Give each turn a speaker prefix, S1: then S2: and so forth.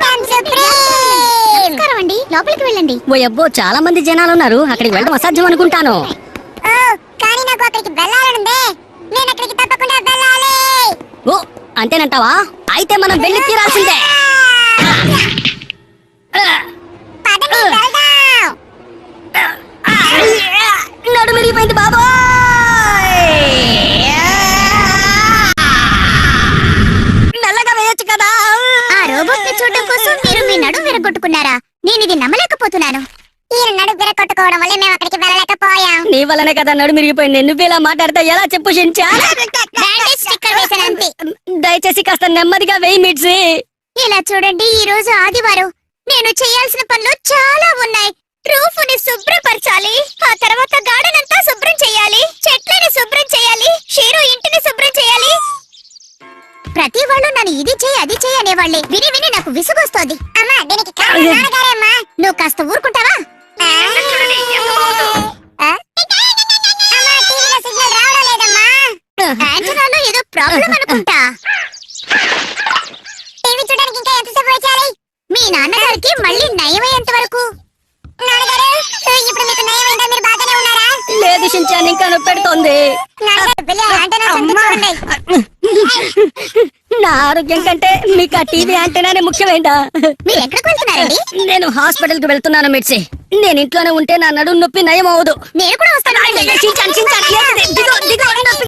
S1: నమస్కారం అండి, లోపలికి వెళ్ళండి.
S2: ఓ అబ్బో, చాలా మంది జనాలు ఉన్నారు. అక్కడికి వెళ్ళడం అసాధ్యం అనుకుంటాను.
S1: కానీ నాకు అక్కడికి వెళ్ళాలనుందే. నేను అక్కడికి తప్పకుండా వెళ్ళాలి.
S2: ఓ, అంతేనంటావా? అయితే మనం వెళ్ళి తీరాల్సిందే.
S1: పదండి, వెళ్దాం.
S2: నడుమిరిగిపోయింది బాబోయ్. మెల్లగా వేయొచ్చు కదా.
S1: ఆ రోబోట్ ని చూడడం కోసం మీరు మీ నడుం విరగొట్టుకున్నారా? నేను ఇది నమ్మలేకపోతున్నాను. ఈ నడుం విరగొట్టుకోవడం వల్ల మేము అక్కడికి వెళ్ళలేకపోయాం.
S2: నీ వల్లనే కదా నడుమిరిగిపోయింది. నువ్వు ఇలా మాట్లాడితే ఎలా చెప్పు షించా?
S1: Bandage sticker వేసానంతే.
S2: దయచేసి కాస్త నెమ్మదిగా వేయి మిడ్సీ.
S1: ఇలా చూడండి, ఈ రోజు ఆదివారం. నేను చేయాల్సిన పనులు చాలా ఉన్నాయి. రూఫ్ ని శుభ్రపరచాలి, ఆ తర్వాత గార్డెన్ అంతా శుభ్రం చేయాలి, చెట్లని శుభ్రం చేయాలి, షీరు ఇంటిని శుభ్రం చేయాలి. ప్రతి వాళ్ళు నన్ను ఇది చేయి అది చేయి అనేవాళ్లే. విని విని నాకు విసుగొస్తోంది. అమ్మా, దీనికి కారణం నాన్నగారేమ్మా. నువ్వు కాస్త ఊరుకుంటావా? యాంటనాలో ఏదో ప్రాబ్లం అనుకుంటా. టీవీ చూడడానికి ఇంకా ఎంతసేపు వచ్చాలి? మీ నాన్నగారికి మళ్ళీ నయమయ్యేంత వరకు. నాన్నగారు, ఇప్పుడు మీకు నయమైందా? మీరు బాగానే ఉన్నారా?
S2: లేదు షించాన్, ఇంకా నొప్పి పెడుతోంది. నా ఆరోగ్యం కంటే మీకు ఆ టీవీ యాంటెనానే ముఖ్యమైందా?
S1: మీరు ఎక్కడికి వెళ్తున్నారండి?
S2: నేను హాస్పిటల్ కి వెళ్తున్నాను మిడ్సీ. నేను ఇంట్లోనే ఉంటే నా నడుము నొప్పి నయం అవ్వదు.
S1: నేను కూడా వస్తాను.
S2: షించాన్, షించాన్, లేదు, దిగు, దిగు, నొప్పి.